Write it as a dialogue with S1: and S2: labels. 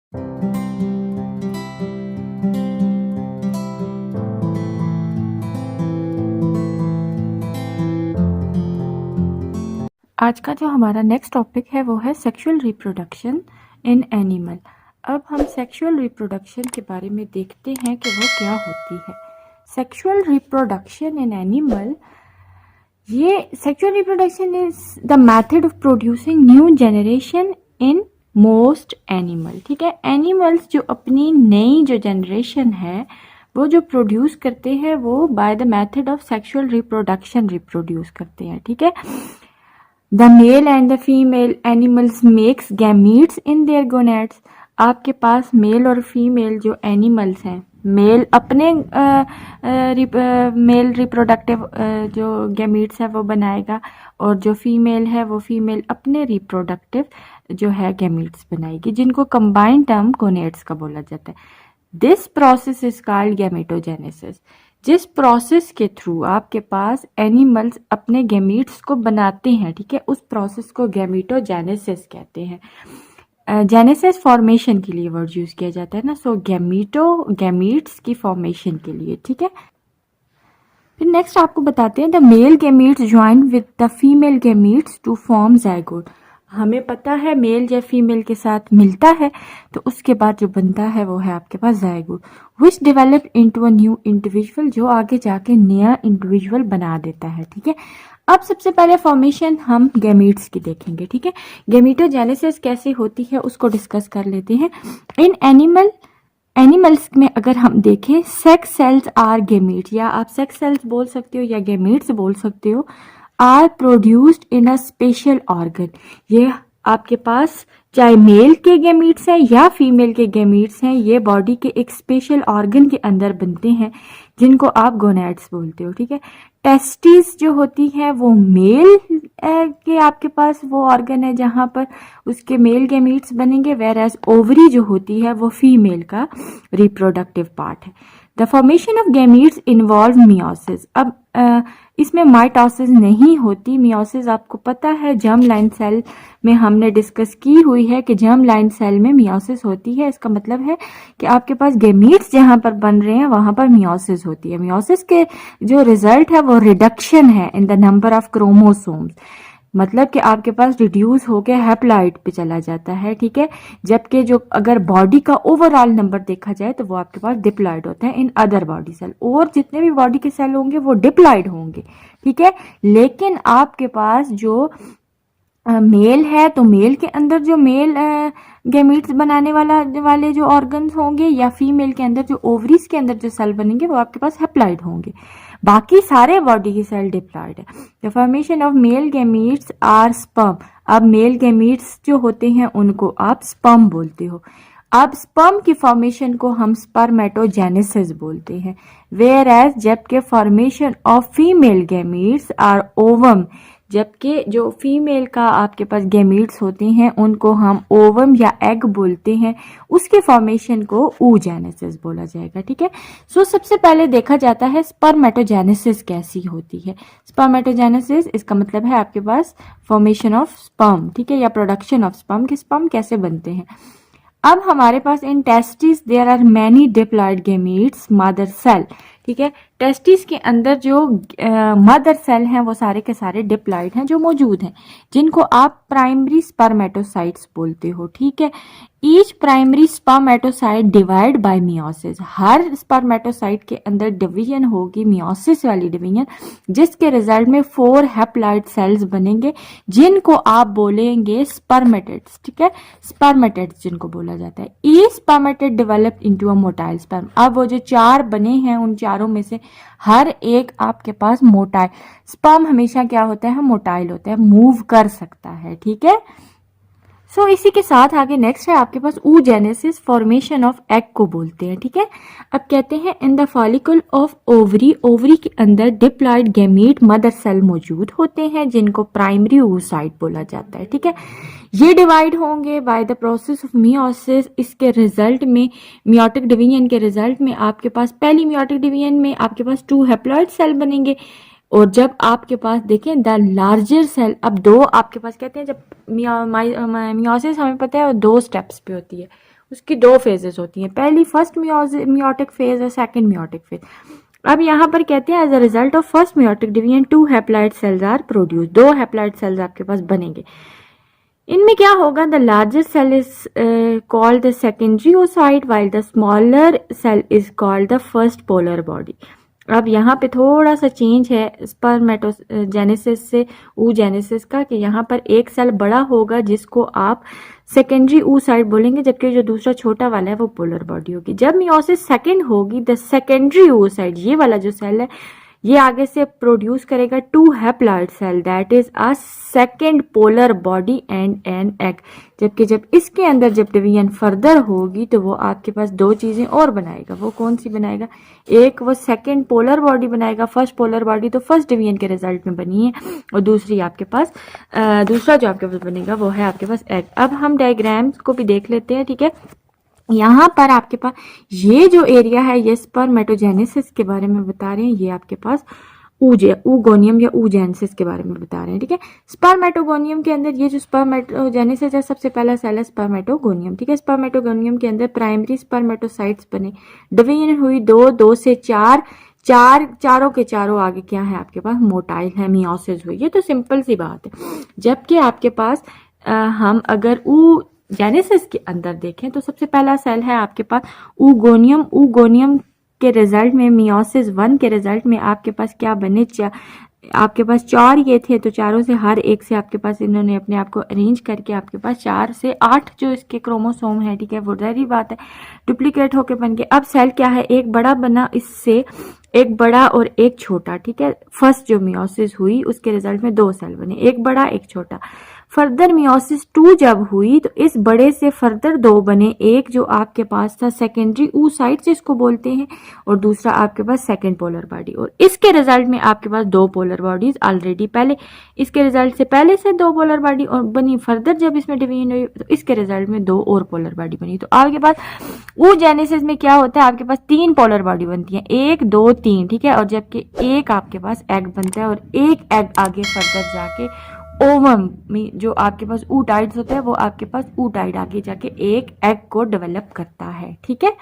S1: आज का जो हमारा नेक्स्ट टॉपिक है वो है सेक्सुअल रिप्रोडक्शन इन एनिमल। अब हम सेक्सुअल रिप्रोडक्शन के बारे में देखते हैं कि वो क्या होती है। सेक्सुअल रिप्रोडक्शन इन एनिमल, ये sexual reproduction is the method of producing new generation in most animal. ठीक है, एनिमल्स जो अपनी नई जो जनरेशन है वो जो प्रोड्यूस करते हैं वो by the method of sexual reproduction reproduce करते हैं। ठीक है, The male and the female animals makes gametes in their gonads। आपके पास मेल और फीमेल जो एनिमल्स हैं, मेल अपने मेल रिप्रोडक्टिव जो गैमीट्स है वो बनाएगा, और जो फीमेल है वो फीमेल अपने रिप्रोडक्टिव जो है गैमीट्स बनाएगी, जिनको कंबाइंड टर्म गोनेड्स का बोला जाता है। This process is called gametogenesis. जिस प्रोसेस के थ्रू आपके पास एनिमल्स अपने गैमीट्स को बनाते हैं, ठीक है, उस प्रोसेस को गैमेटोजेनेसिस कहते हैं। जेनेसिस फॉर्मेशन के लिए वर्ड यूज किया जाता है ना, सो गैमीट्स की फॉर्मेशन के लिए। ठीक है, फिर नेक्स्ट आपको बताते हैं the male gametes join with the female gametes to form zygote. हमें पता है मेल जब फीमेल के साथ मिलता है तो उसके बाद जो बनता है वो है आपके पास zygote, which develop into a new individual, जो आगे जाके नया इंडिविजुअल बना देता है। ठीक है, अब सबसे पहले फॉर्मेशन हम गैमीट्स की देखेंगे। ठीक है, गैमेटोजेनेसिस कैसे होती है उसको डिस्कस कर लेते हैं। इन एनिमल्स में अगर हम देखें, सेक्स सेल्स आर गैमीट्स, या आप सेक्स सेल्स बोल सकते हो या गैमीट्स बोल सकते हो, are produced in a special organ. ये आपके पास चाहे मेल के गैमीट्स हैं या फीमेल के गैमीट्स हैं, ये बॉडी के एक स्पेशल ऑर्गन के अंदर बनते हैं जिनको आप गोनैड्स बोलते हो। ठीक है, टेस्टिस जो होती है वो मेल के आपके पास वो ऑर्गन है जहां पर उसके मेल गैमीट्स बनेंगे, वेयर एज ओवरी जो होती है वो फीमेल का रिप्रोडक्टिव पार्ट है। The formation of gametes involve meiosis. अब इसमें माइटोसिस नहीं होती। मियोसिस आपको पता है जर्म लाइन सेल में हमने डिस्कस की हुई है कि जर्म लाइन सेल में मियोसिस होती है। इसका मतलब है कि आपके पास गैमीट्स जहां पर बन रहे हैं वहां पर मियोसिस होती है। मियोसिस के जो रिजल्ट है वो रिडक्शन है in the number of chromosomes, मतलब कि आपके पास रिड्यूस होकर हैप्लॉइड पे चला जाता है। ठीक है, जबकि जो अगर बॉडी का ओवरऑल नंबर देखा जाए तो वो आपके पास डिप्लॉइड होता है इन अदर बॉडी सेल, और जितने भी बॉडी के सेल होंगे वो डिप्लॉइड होंगे। ठीक है, लेकिन आपके पास जो मेल है तो मेल के अंदर जो मेल गैमीट्स बनाने वाले जो ऑर्गन्स होंगे, या फीमेल के अंदर जो ओवरीज के अंदर जो सेल बनेंगे वो आपके पास हैप्लॉइड होंगे। बाकी सारे बॉडी के सेल डिप्लॉइड है। The formation of male gametes are sperm. अब मेल गैमीट्स जो होते हैं उनको आप स्पर्म बोलते हो। अब स्पर्म की फॉर्मेशन को हम स्पर्मेटोजेनेसिस बोलते हैं, वेयर एज जबकि formation of female gametes are ovum. जबकि जो फीमेल का आपके पास गैमीट्स होते हैं उनको हम ओवम या एग बोलते हैं, उसके फॉर्मेशन को oogenesis बोला जाएगा। ठीक है, सो सबसे पहले देखा जाता है स्पर्मेटोजेनेसिस कैसी होती है। स्पर्मेटोजेनेसिस इसका मतलब है आपके पास फॉर्मेशन ऑफ स्पर्म, ठीक है, या प्रोडक्शन ऑफ स्पर्म, के स्पर्म कैसे बनते हैं। अब हमारे पास in testis there are many diploid gametes mother cell. ठीक है, टेस्टिस के अंदर जो मदर सेल हैं वो सारे के सारे डिप्लॉइड हैं जो मौजूद हैं, जिनको आप प्राइमरी स्पर्मेटोसाइट्स बोलते हो। ठीक है, each primary spermatocyte divide by meiosis. Her spermatocyte के अंदर डिवीजन होगी, मियोसिस वाली डिवीजन, जिसके रिजल्ट में 4 हैप्लॉइड सेल्स बनेंगे जिनको आप बोलेंगे स्पर्मेटेड्स। ठीक है, स्पर्मेटेड्स जिनको बोला जाता है। ईच स्पर्मेटेड डेवलप इनटू अ मोटाइल स्पर्म। अब वो जो 4 बने हैं उन चारों में से हर एक आपके पास मोटाइल स्पर्म हमेशा क्या होता है, मोटाइल होता है, मूव कर सकता है। ठीक है, सो इसी के साथ आगे नेक्स्ट है आपके पास oogenesis, फॉर्मेशन ऑफ एग को बोलते हैं। ठीक है, अब कहते हैं in the follicle of ovary, ovary के अंदर डिप्लॉइड गैमीट मदर सेल मौजूद होते हैं जिनको प्राइमरी oocyte बोला जाता है। ठीक है, ये डिवाइड होंगे by the process of meiosis. इसके रिजल्ट में मियोटिक डिवीजन के रिजल्ट में आपके पास पहली मियोटिक डिवीजन में आपके पास 2 हैप्लॉइड सेल बनेंगे, और जब आपके पास देखें द लार्जर सेल, अब 2 आपके पास कहते हैं जब मियोसिस हमें पता है 2 स्टेप्स पे होती है, उसकी दो फेजेस होती हैं, पहली फर्स्ट मियोटिक फेज और सेकंड मियोटिक फेज। अब यहाँ पर कहते हैं as a result of first meiotic division 2 haploid cells are produce, 2 haploid cells आपके पास बनेंगे। इनमें क्या होगा, the largest cell is called the secondary oocyte while the smaller cell is called the first polar body. अब यहाँ पे थोड़ा सा चेंज है स्पर्मेटोजेनेसिस से oogenesis का, कि यहाँ पर एक सेल बड़ा होगा जिसको आप सेकेंडरी oocyte बोलेंगे, जबकि जो दूसरा छोटा वाला है वो पोलर बॉडी होगी। जब मियोसिस सेकेंड होगी, द सेकेंडरी oocyte, ये वाला जो सेल है ये आगे से प्रोड्यूस करेगा 2 haploid cell that is a second polar body and an egg. जबकि जब इसके अंदर जब डिवीजन फर्दर होगी तो वो आपके पास दो चीजें और बनाएगा। वो कौन सी बनाएगा, एक वो सेकेंड पोलर बॉडी बनाएगा, फर्स्ट पोलर बॉडी तो फर्स्ट डिवीजन के रिजल्ट में बनी है, और दूसरी आपके पास दूसरा जो आपके पास बनेगा वो है आपके पास एग। अब हम डायग्राम्स को भी देख लेते हैं, ठीक है। यहाँ पर आपके पास ये जो एरिया है ये स्पर्मेटोजेनेसिस के बारे में बता रहे हैं, ये आपके पास ऊगोनियम या oogenesis के बारे में बता रहे हैं, ठीक है। स्पर्मेटोगोनियम के अंदर ये जो स्पर्मेटोजेनेसिस है, सबसे पहला सेल है स्पर्मेटोगोनियम, ठीक है। स्पर्मेटोगोनियम के अंदर प्राइमरी स्पर्मेटोसाइट्स बने, डिवीजन हुई 2 से 4, चारों के चारों आगे क्या है आपके पास मोटाइल है, मियोसिस हुई। ये तो सिंपल सी बात है। जबकि आपके पास हम अगर जेनेसिस के अंदर देखें तो सबसे पहला सेल है आपके पास ऊगोनियम। ऊगोनियम के रिजल्ट में मियोसिस 1 के रिजल्ट में आपके पास क्या बने, आपके पास 4 ये थे, तो चारों से हर एक से आपके पास इन्होंने अपने आप को अरेंज करके आपके पास 4 से 8 जो इसके क्रोमोसोम है, ठीक है, वो जाहिर बात है डुप्लीकेट होके बन गए। अब सेल क्या है, एक बड़ा बना, इससे एक बड़ा और एक छोटा, ठीक है। फर्स्ट जो मियोसिस हुई उसके रिजल्ट में 2 सेल बने, एक बड़ा एक छोटा। फर्दर मियोसिस 2 जब हुई तो इस बड़े से फर्दर 2 बने, एक जो आपके पास था सेकेंडरी oocyte जिसको बोलते हैं, और दूसरा आपके पास सेकेंड पोलर बॉडी। और इसके रिजल्ट में आपके पास 2 पोलर बॉडीज ऑलरेडी पहले, इसके रिजल्ट से पहले से 2 पोलर बॉडी और बनी। फर्दर जब इसमें डिवीजन हुई तो इसके रिजल्ट में 2 और पोलर बॉडी बनी। तो आपके पास oogenesis में क्या होता है, आपके पास 3 पोलर बॉडी बनती है, 1 2 3, ठीक है। और जबकि एक आपके पास एग बनता है, और एक एग आगे फर्दर जाके ओवम में जो आपके पास ootides होता है वो आपके पास oocyte आगे जाके एक एग को डेवलप करता है, ठीक है।